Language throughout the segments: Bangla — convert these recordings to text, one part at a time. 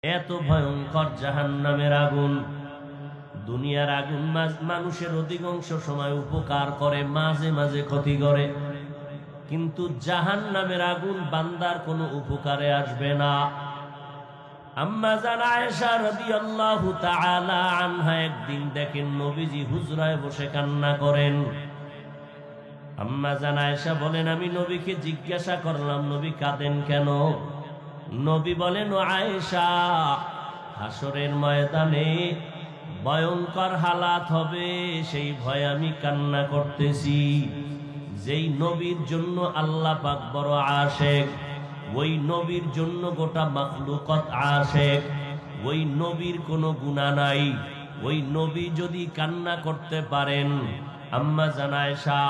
এত ভয়ঙ্কর জাহান্নামের আগুন। দুনিয়ার আগুন মানুষের অধিকাংশ সময় উপকার করে, মাঝে মাঝে ক্ষতি করে, কিন্তু জাহান্নামের আগুন বান্দার কোনো উপকারে আসবে না। আম্মা জান আয়েশা রাদিয়াল্লাহু তাআলা আনহা একদিন দেখেন নবীজি হুজরায় বসে কান্না করেন। আম্মা জান আয়েশা বলেন, আমি নবীকে জিজ্ঞাসা করলাম, নবী কাঁদেন কেন? নবী বলেন, ও আয়েশা, হাসরের ময়দানে ভয়ঙ্কর হালাত হবে, সেই ভয়ে আমি কান্না করতেছি। যেই নবীর জন্য আল্লাহ পাক বড় আশেক, ওই নবীর জন্য গোটা মাখলুকত আশেক, ওই নবীর কোনো গুনাহ নাই। ওই নবী যদি কান্না করতে পারেন, আম্মা জান আয়েশা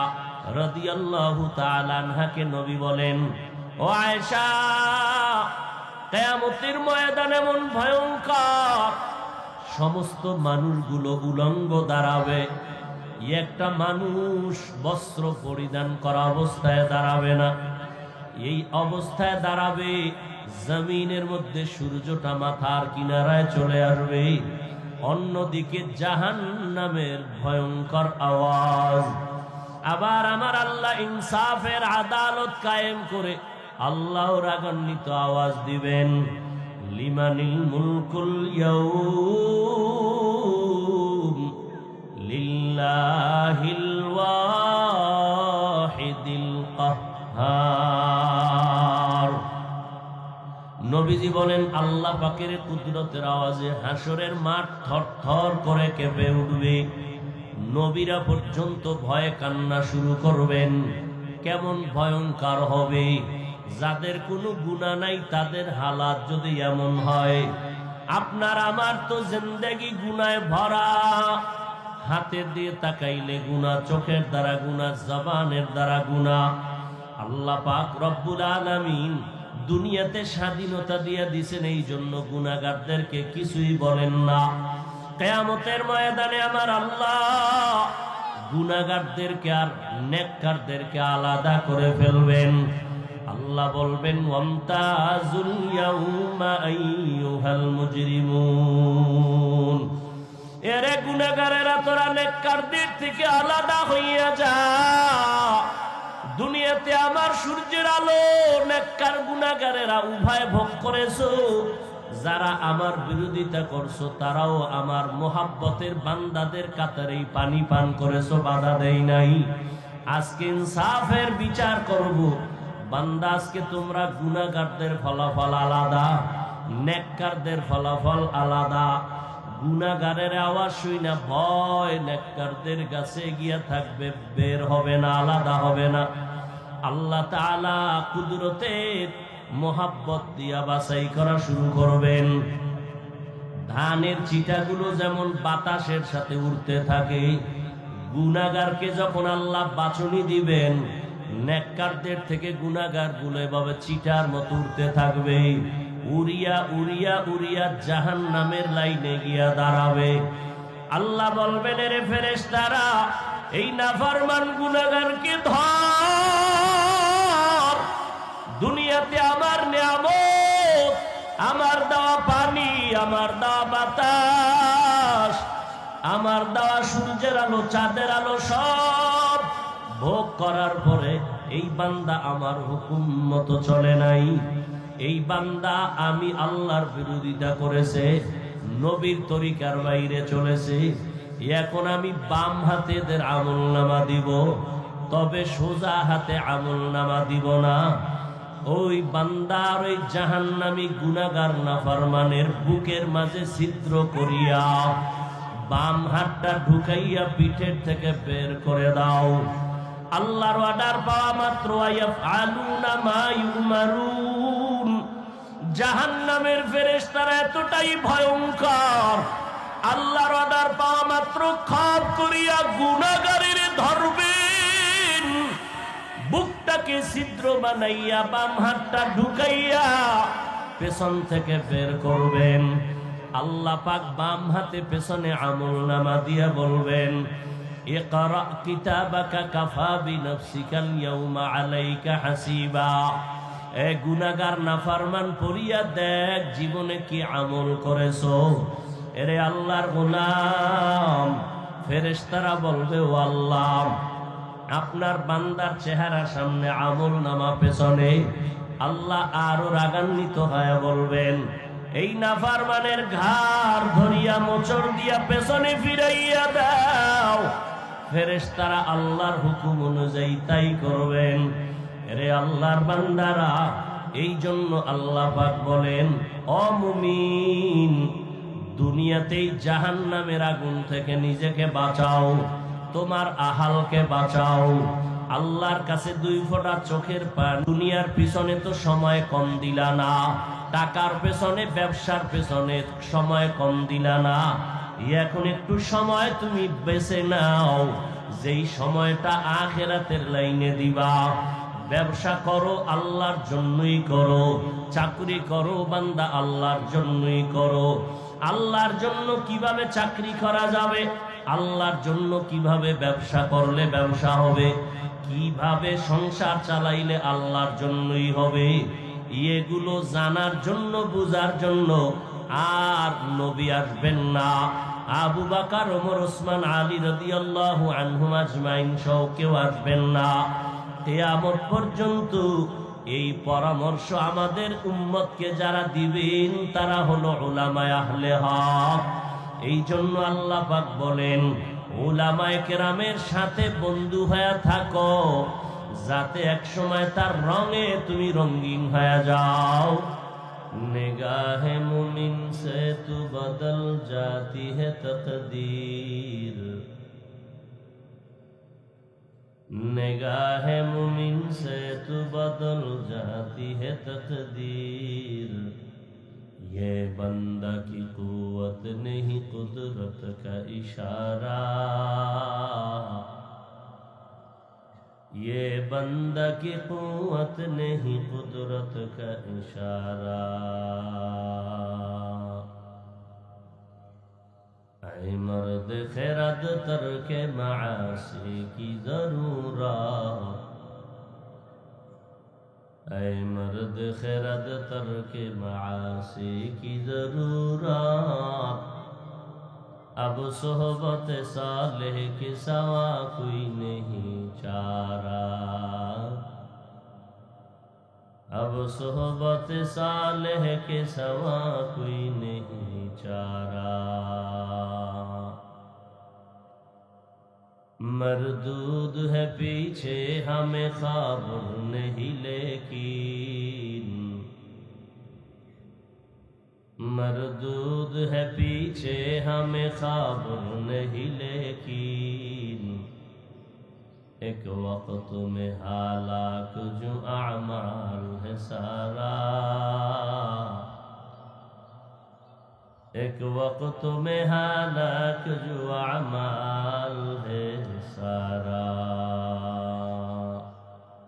রাদিয়াল্লাহু তাআলা আনহাকে নবী বলেন, ও আয়েশা, কিয়ামতের ময়দান এমন ভয়ঙ্কর, সমস্ত মানুষগুলো উলঙ্গ দাঁড়াবে, একটা মানুষ বস্ত্র পরিধান করা অবস্থায় দাঁড়াবে না। এই অবস্থায় দাঁড়াবে, জমিনের মধ্যে সূর্যটা মাথার কিনারায় চলে আসবে, অন্যদিকে জাহান্নামের ভয়ঙ্কর আওয়াজ। আবার আমার আল্লাহ ইনসাফের আদালত কায়েম করে আল্লাহ রাগান্বিত আওয়াজ দিবেন, লিমানিল মুলকুল ইয়াউম লিল্লাহিল ওয়াহিদিল কাহ্হার। নবীজি বলেন, আল্লাহ পাকের কুদরতের আওয়াজে হাসরের মাঠ থরথর করে কেঁপে উঠবে। নবীরা পর্যন্ত ভয়ে কান্না শুরু করবেন। কেমন ভয়ঙ্কর হবে! যাদের কোনো গুনাহ নাই তাদের হালাত যদি এমন হয়, আপনার আমার তো জিন্দেগি গুনায় ভরা। হাতে দিয়ে তাকাইলে গুনাহ, চোখের দ্বারা গুনাহ, জবানের দ্বারা গুনাহ। আল্লাহ পাক রব্বুল আলামিন দুনিয়াতে স্বাধীনতা দিয়ে দিয়েছেন, এই জন্য গুনাহগারদেরকে কিছুই বলেন না। কিয়ামতের ময়দানে আমার আল্লাহ গুনাহগারদেরকে আর নেককারদেরকে আলাদা করে ফেলবেন। আল্লাহ বলবেন, ওয়ামতাজুল ইয়াউমা আইয়ুহাল মুজরিমুন। এরে গুনাহগারেরা, তোরা নেককারদের থেকে আলাদা হইয়া যা। দুনিয়াতে আমার সূর্যের আলো নেককার গুনাহগারেরা উভয় ভোগ করেছো। যারা আমার বিরোধিতা করছো তারাও আমার মোহাব্বতের বান্দাদের কাতারেই পানি পান করেছো, বাধা দেই নাই। আজকে ইনসাফের বিচার করব। বান্দা, আজকে তোমরা গুনাহগারদের ফলাফল আলাদা, নেককারদের ফলাফল আলাদা। গুনাহগারের আওয়াজ শুই না ভয় নেককারদের কাছে গিয়া থাকবে, বের হবে না, আলাদা হবে না। আল্লাহ তাআলা কুদরতের মোহাব্বত দিয়া বাছাই করা শুরু করবেন। ধানের চিটাগুলো যেমন বাতাসের সাথে উড়তে থাকে, গুনাহগারকে যখন আল্লাহ বাছনি দিবেন, নেককারদের থেকে গুনাহগার গুলো এভাবে চিটার মতো উড়তে থাকবে। উড়িয়া উড়িয়া উড়িয়া জাহান্নামের লাইনে গিয়া দাঁড়াবে। আল্লাহ বলবেন, এরে ফেরেশতারা, এই নাফরমান গুনাহগারকে ধর। দুনিয়াতে আমার নিয়ামত, আমার দেওয়া পানি, আমার দেওয়া বাতাস, আমার দেওয়া সূর্যের আলো, চাঁদের আলো সব ভোগ করার পরে এই বান্দা আমার হুকুম মতো চলে নাই। এই বান্দা আমি আল্লাহর বিরোধিতা করেছে, নবীর তরিকার বাইরে চলেছে। এখন আমি বাম হাতে এদের আমলনামা দিব, তবে সোজা হাতে আমলনামা দিব না। ওই বান্দার ওই জাহান্নামী গুনাহগার নাফরমানের বুকের মাঝে ছিদ্র করিয়া বাম হাতটা ঢুকাইয়া পিঠের থেকে বের করে দাও। আল্লাহর অর্ডার পাওয়া মাত্র ইয়াফআলুনা মা ইউমারুন। জাহান্নামের ফেরেশতারা এতটাই ভয়ঙ্কর, আল্লাহর অর্ডার পাওয়া মাত্র খপ করিয়া গুনাহগারের ধরবেন, বুকটাকে ছিদ্র বানাইয়া বাম হাতটা ঢুকাইয়া পেছন থেকে বের করবেন। আল্লাহ পাক বাম হাতে পেছনে আমলনামা দিয়া বলবেন, ইকরা কিতাবাকা কাফা বিনফসিকাল ইয়াউমা আলাইকা হাসিবা। এ গুনাহগার নাফরমান পড়িয়া দেখ জীবনে কি আমল করেছো। এরে আল্লাহর গোলাম, ফেরেশতারা বলবে ও আল্লাহ, আপনার বান্দার চেহারা সামনে, আমল নামা পেছনে। আল্লাহ আরো রাগান্বিত হয়ে বলবেন, এই নাফরমানের ঘাড় ধরিয়া মোচড় দিয়া পেছনে ফিরাইয়া দাও। ফেরেশতারা আল্লাহর হুকুম অনুযায়ী তাই করবেন। এরে আল্লাহর বান্দারা, এই জন্য আল্লাহ পাক বলেন, ও মুমিন, দুনিয়াতেই জাহান্নামের আগুন থেকে নিজেকে বাঁচাও, তোমার আহালকে বাঁচাও। আল্লাহর কাছে 2 ফোঁটা চোখের পানি। দুনিয়ার পিছনে তো সময় কম দিলা না, টাকার পেছনে, ব্যবসার পেছনে সময় কম দিলা না। এখন একটু সময় তুমি বেছে নাও, যেই সময়টা আখিরাতের লাইনে দিবা। ব্যবসা করো, আল্লাহর জন্যই করো। চাকরি করো বান্দা, আল্লাহর জন্যই করো। আল্লাহর জন্য কিভাবে চাকরি করা যাবে, আল্লাহর জন্য কিভাবে ব্যবসা করলে ব্যবসা হবে, কিভাবে সংসার চালাইলে আল্লাহর জন্যই হবে, এগুলো জানার জন্য, বুঝার জন্য আর নবী আসবেন না। আবু বকর, ওমর, ওসমান, আলী রাদিয়াল্লাহু আনহুম আজমাইন সহ কেউ আসবেন না। কিয়ামত পর্যন্ত এই পরামর্শ আমাদের উম্মতকে যারা দিবেন তারা হলো উলামায়ে আহলে হক। এই জন্য আল্লাহ পাক বলেন, উলামায়ে কেরামের সাথে বন্ধু হয়ে থাকো, যাতে এক সময় তার রঙে তুমি রঙিন হয়ে যাও। निगाहे मुमिन से तू बदल जाती है तकदीर, निगाहे मुमिन से तू बदल जाती है तकदीर। ये बंदा की कुव्वत नहीं कुदरत का इशारा, ये बंदा की कुव्वत नहीं कुदरत का इशारा। ऐ मर्द खैरत तरके मासी की जरूरत, ऐ मर्द खैरत तरके मासी की जरूरत। अब सोहबत सालेह के सवा कोई नहीं चारा, अब सोहबत सालेह के सवा कोई नहीं चारा। मरदूद है पीछे हमें खबर नहीं लेकिन, मरदूद है पीछे हमें खबर नहीं लेकिन। एक वक्त में हालाक जो अमाल है सारा, एक वक्त में हालाक जो अमाल है सारा।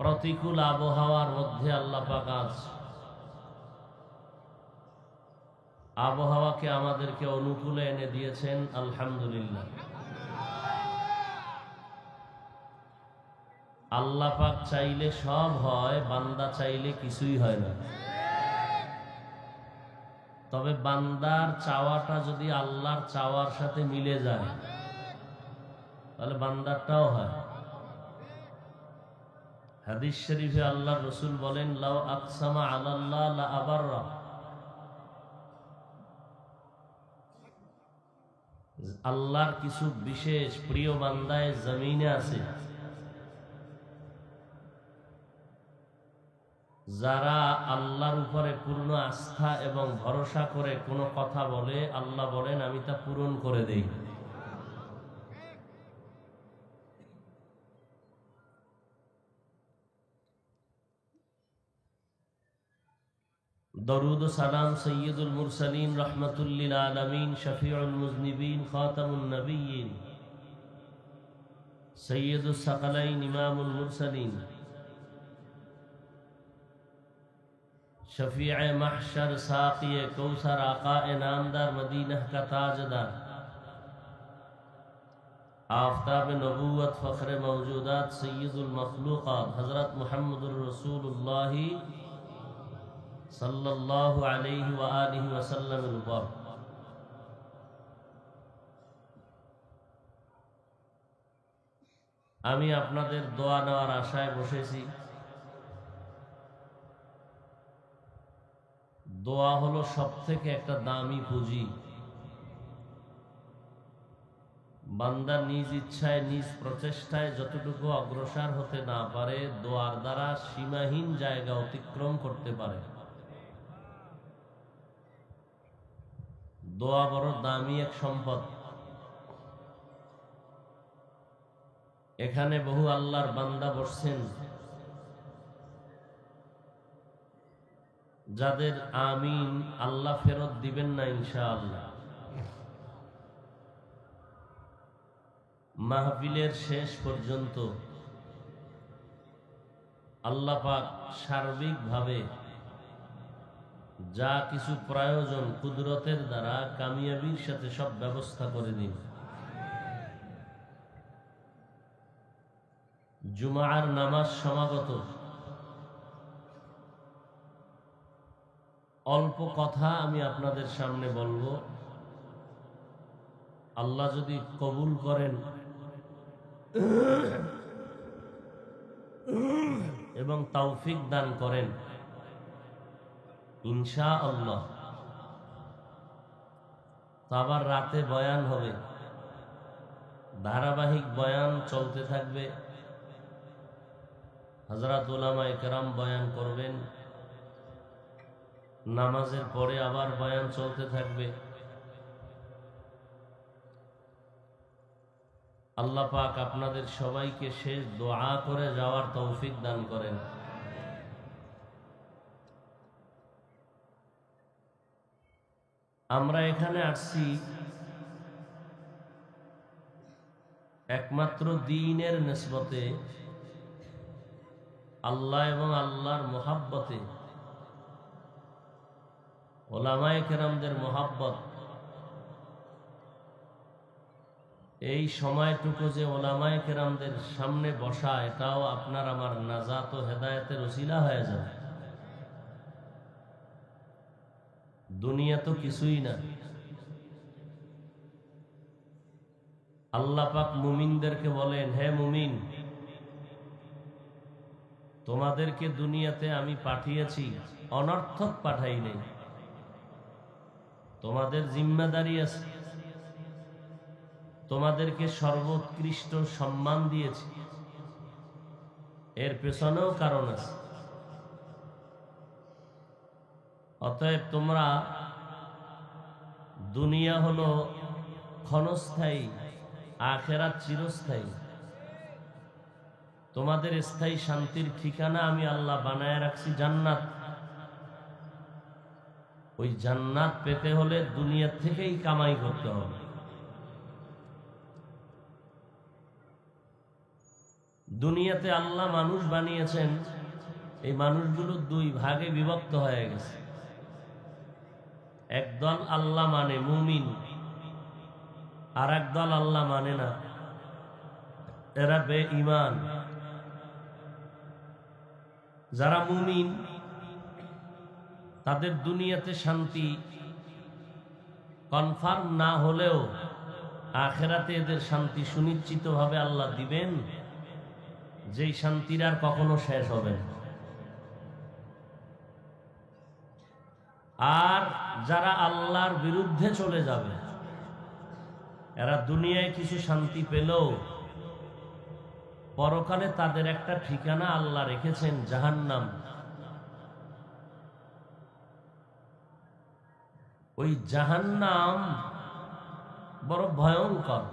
प्रतिकूल আবহাওয়ার মধ্যে আল্লাহ পাক আজ আবহাওয়াকে আমাদেরকে অনুকূলে এনে দিয়েছেন, আলহামদুলিল্লাহ। আল্লাহ পাক চাইলে সব হয়, বান্দা চাইলে কিছুই হয় না। তবে বান্দার চাওয়াটা যদি আল্লাহর চাওয়ার সাথে মিলে যায় তাহলে বান্দারটাও হয়। হাদিস শরীফে আল্লাহর রাসূল বলেন, লাউ আকসামা আলাল্লাহ লা আবাররা, আল্লাহর কিছু বিশেষ প্রিয় বান্দায় জমিনে আছে যারা আল্লাহর উপরে পূর্ণ আস্থা এবং ভরসা করে কোনো কথা বলে, আল্লাহ বলেন আমি তা পূরণ করে দেই। দরুদ ও সালাম সৈয়দুল মুরসালিন রহমাতুল লিল আলামিন শফিউল মুজনিবিন খাতামুন নবিয়্যিন সৈয়দুস সাকালাইন ইমামুল মুরসালিন शफीए महशर साक़िए कौसर आक़ाए नामदार मदीना का ताजदार आफ़ताब नबूवत फ़ख्र मौजूदात सय्यदुल मखलूक़ात हज़रत मुहम्मदुर रसूलुल्लाह সাল্লাল্লাহু আলাইহি ওয়া আলিহি ওয়াসাল্লামের উপর আমি আপনাদের দোয়া নেওয়ার আশায় বসেছি। দোয়া হলো সবথেকে একটা দামি পুঁজি। বান্দা নিজ ইচ্ছায় নিজ প্রচেষ্টায় যতটুকু অগ্রসর হতে না পারে, দোয়ার দ্বারা সীমাহীন জায়গা অতিক্রম করতে পারে। দোয়া বড় দামি এক সম্পদ। এখানে বহু আল্লাহর বান্দা বসছেন যাদের আমিন আল্লাহ ফেরত দিবেন না ইনশাআল্লাহ। মাহফিলের শেষ পর্যন্ত আল্লাহ পাক সার্বিকভাবে যা কিছু প্রয়োজন কুদরতের দ্বারা কামিয়াবির সাথে সব ব্যবস্থা করে দিন। জুমার নামাজ সমাগত। অল্প কথা আমি আপনাদের সামনে বলবো, আল্লাহ যদি কবুল করেন এবং তৌফিক দান করেন ইনশাআল্লাহ, তো আবার রাতে বয়ান হবে, ধারাবাহিক বয়ান চলতে থাকবে। হযরত উলামায়ে কেরাম বয়ান করবেন, নামাজের পরে আবার বয়ান চলতে থাকবে। আল্লাহ পাক আপনাদের সবাইকে শেষ দোয়া করে যাওয়ার তৌফিক দান করেন। আমরা এখানে আসছি একমাত্র দ্বীনের নিসবতে, আল্লাহ এবং আল্লাহর মুহাব্বতে, উলামায়ে কেরামদের মুহাব্বত। এই সময়টুকু যে উলামায়ে কেরামদের সামনে বসা, এটাও আপনার আমার নাজাত ও হেদায়েতের ওসিলা হয়ে যাবে। দুনিয়া তো কিছুই না। আল্লাহ পাক মুমিনদেরকে বলেন, হে মুমিন, তোমাদেরকে দুনিয়াতে আমি পাঠিয়েছি, অনর্থক পাঠাই নাই। তোমাদের জিম্মাদারি আছে, তোমাদেরকে সর্বোৎকৃষ্ট সম্মান দিয়েছি, এর পেছনেও কারণ আছে। অতএব তোমরা, দুনিয়া হলো ক্ষণস্থায়ী, আখিরাত চিরস্থায়ী। তোমাদের স্থায়ী শান্তির ঠিকানা আমি আল্লাহ বানায় রাখছি জান্নাত। ওই জান্নাত পেতে হলে দুনিয়া থেকেই কামাই করতে হবে। দুনিয়াতে আল্লাহ মানুষ বানিয়েছেন, এই মানুষগুলো দুই ভাগে বিভক্ত হয়ে গেছে। একদল আল্লাহ মানে মুমিন, আর একদল আল্লাহ মানে না, এরা বেঈমান। যারা মুমিন তাদের দুনিয়াতে শান্তি কনফার্ম না হলেও আখিরাতে এদের শান্তি সুনিশ্চিতভাবে আল্লাহ দিবেন, যেই শান্তির আর কখনো শেষ হবে না। আর যারা আল্লাহর বিরুদ্ধে চলে যাবে, এরা দুনিয়ায় কিছু শান্তি পেলেও পরকালে তাদের একটা ঠিকানা আল্লাহ রেখেছেন, জাহান্নাম। ওই জাহান্নাম বড় ভয়ঙ্কর,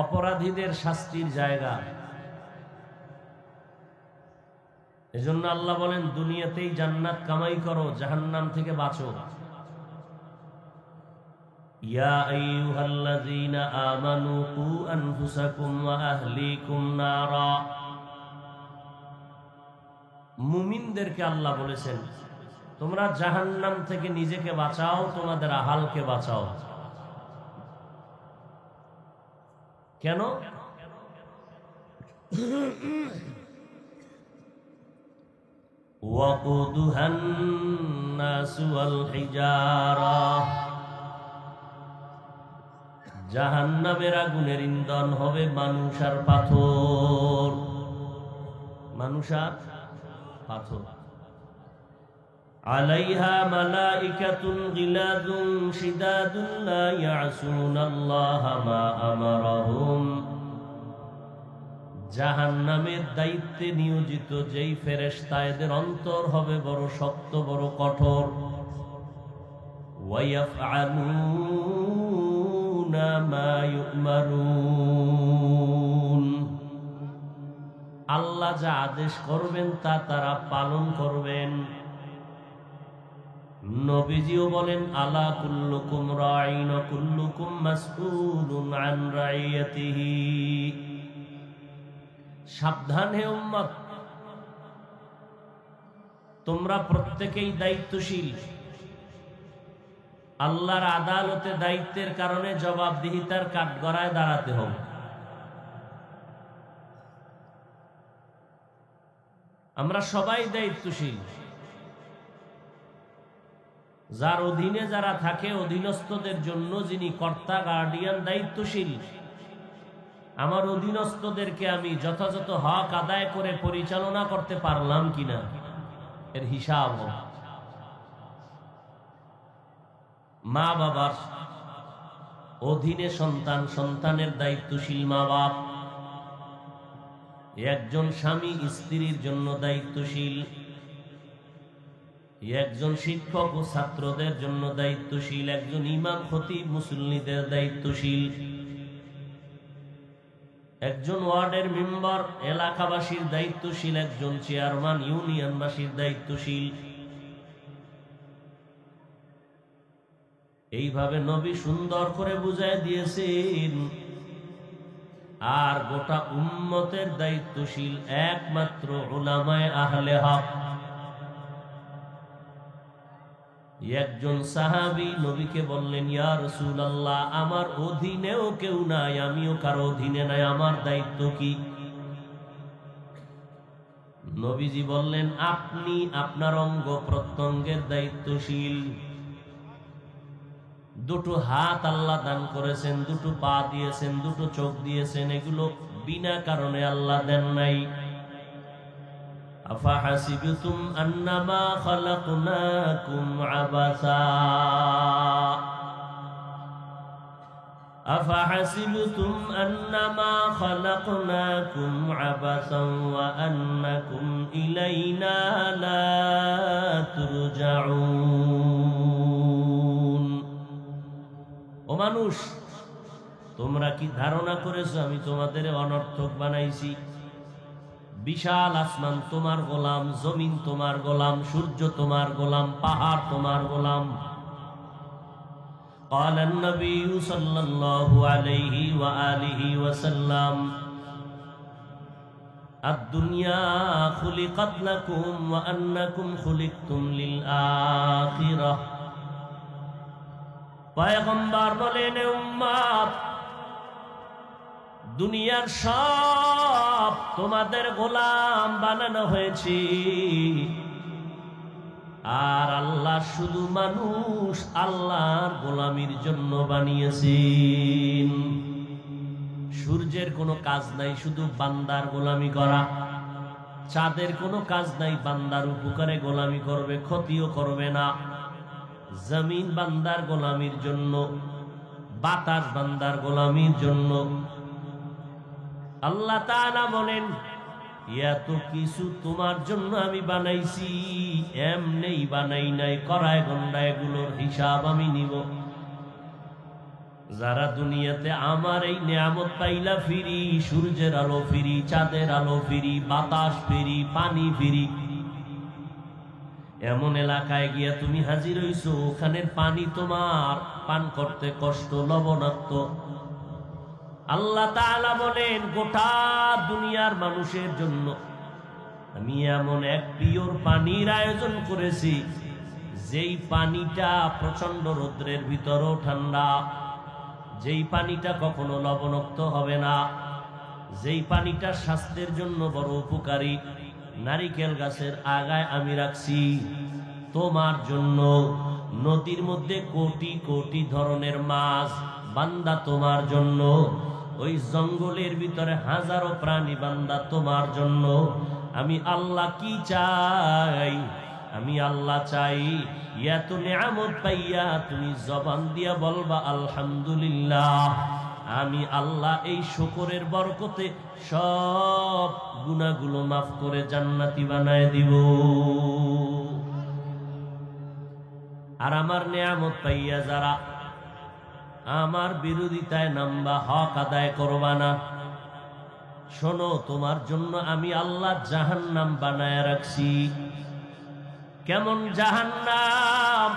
অপরাধীদের শাস্তির জায়গা। এজন্য আল্লাহ বলেন, দুনিয়াতেই জান্নাত কামাই করো, জাহান্নাম থেকে বাঁচো। ইয়া আইয়ুহাল্লাযীনা আমানু কু আনফুসাকুম ওয়া আহলিকুম নারা। মুমিনদেরকে আল্লাহ বলেছেন, তোমরা জাহান্নাম থেকে নিজেকে বাঁচাও, তোমাদের আহালকে বাঁচাও। কেন? وقودها الناس والحجارة জাহান্নামের আগুনের ইন্ধন হবে মানুষ আর পাথর। মানুষ আর পাথর। আলাইহা মালাইকাতুন গিলাদুন শিদাদুন লা ইয়াসুনাল্লাহা মা আমারাহুম। জাহান্নামের দায়িত্বে নিয়োজিত যেই ফেরেশতা, এদের অন্তর হবে বড় শক্ত, বড় কঠোর। ওয়ায়াফআলুনা মা ইউমারুন। আল্লাহ যা আদেশ করবেন তা তারা পালন করবেন। নবীজিও বলেন, আলা কুল্লুকুম রাঈন ওয়া কুল্লুকুম মাসউলুন আন রাইয়াতিহি। সাবধান হে উম্মত, তোমরা প্রত্যেকেই দায়িত্বশীল। আল্লাহর আদালতে দায়িত্বের কারণে জবাবদিহিতার কাঠগড়ায় দাঁড়াতে হবে। আমরা সবাই দায়িত্বশীল। যার অধীনে যারা থাকে, অধীনস্থদের জন্য যিনি কর্তা, গার্ডিয়ান, দায়িত্বশীল। আমার অধীনস্থদেরকে আমি যথাযথ হক আদায় করে পরিচালনা করতে পারলাম কিনা, এর হিসাব। মা বাবার অধীনে সন্তান, সন্তানের দায়িত্বশীল মা বাপ। একজন স্বামী স্ত্রীর জন্য দায়িত্বশীল। একজন শিক্ষক ও ছাত্রদের জন্য দায়িত্বশীল। একজন ইমাম, খতিব, মুসল্লিদের দায়িত্বশীল। একজন ওয়ার্ডের মেম্বার, এলাকাবাসীর দায়িত্বশীল। একজন চেয়ারম্যান, ইউনিয়নবাসীর দায়িত্বশীল। এইভাবে নবী সুন্দর করে বুঝায় দিয়েছেন। আর গোটা উম্মতের দায়িত্বশীল একমাত্র উলামায়ে আহলে হক। একজন সাহাবী নবীকে বললেন, ইয়া রাসূলুল্লাহ, আমার অধীনেও কেউ নাই, আমিও কারো অধীনে নাই, আমার দায়িত্ব কি? নবীজি বললেন, আপনি আপনার অঙ্গ প্রত্যঙ্গের দায়িত্বশীল। দুটো হাত আল্লাহ দান করেছেন, দুটো পা দিয়েছেন, দুটো চোখ দিয়েছেন, এগুলো বিনা কারণে আল্লাহ দেন নাই। আফাহাসিবতুম আন্নামা খালাকনাকুম আবাসা আফাহাসিবতুম আন্নামা খালাকনাকুম আবাসান ওয়া আন্নাকুম ইলাইনা লা তুরজাউন। ও মানুষ, তোমরা কি ধারণা করেছো আমি তোমাদের অনর্থক বানাইছি? বিশাল আসমান তোমার গোলাম, জমিন তোমার গোলাম, সূর্য তোমার গোলাম, পাহাড় তোমার গোলাম। قال النبي صلى الله عليه وآله وسلم الدنيا خلقت لكم وأنكم خلقتم للآخرة। পয়গম্বর বলেন, উম্মত, দুনিয়ার সব তোমাদের গোলাম বানানো হয়েছে, আর আল্লাহ শুধু মানুষ আল্লাহর গোলামির জন্য বানিয়েছেন। সূর্যের কোনো কাজ নাই শুধু বান্দার গোলামি করা। চাঁদের কোনো কাজ নাই বান্দার উপকারে গোলামি করবে, ক্ষতিও করবে না। জমিন বান্দার গোলামির জন্য, বাতাস বান্দার গোলামির জন্য। আল্লাহ তাআলা বলেন, এত কিছু তোমার জন্য আমি বানাইছি, এমনি বানাই নাই, করায় গন্ডায় এগুলোর হিসাব আমি নিব। যারা দুনিয়াতে আমার এই নিয়ামত পাইলা ফিরি, সূর্যের আলো ফিরি, চাঁদের আলো ফিরি, বাতাস ফিরি, পানি ফিরি, এমন এলাকায় গিয়া তুমি হাজির হইছো, ওখানের পানি তোমার পান করতে কষ্ট, লবণাক্ত। আল্লাহ তাআলা বলেন, গোটা দুনিয়ার মানুষের জন্য আমি এমন এক পিওর পানির আয়োজন করেছি, যেই পানিটা প্রচন্ড রৌদ্রের ভিতরও ঠান্ডা, যেই পানিটা কখনো লবণাক্ত হবে না, যেই পানিটা স্বাস্থ্যের জন্য বড় উপকারী, নারিকেল গাছের আগায় আমি রাখছি তোমার জন্য। নদীর মধ্যে কোটি কোটি ধরনের মাছ বান্দা তোমার জন্য। ওই জঙ্গলের ভিতরে হাজারো প্রাণী বান্দা তোমার জন্য। আমি আল্লাহ কি চাই? আমি আল্লাহ চাই এত নিয়ামত পাইয়া তুমি জবান দিয়া বলবা আলহামদুলিল্লাহ। আমি আল্লাহ এই শুকরের বরকতে সব গুনাহগুলো মাফ করে জান্নাতি বানায় দিব। আর আমার নিয়ামত পাইয়া যারা আমার বিরোধিতায় নামবা, হক আদায় করবা না, শোনো তোমার জন্য আমি আল্লাহ জাহান্নাম বানায় রাখছি। কেমন জাহান্নাম?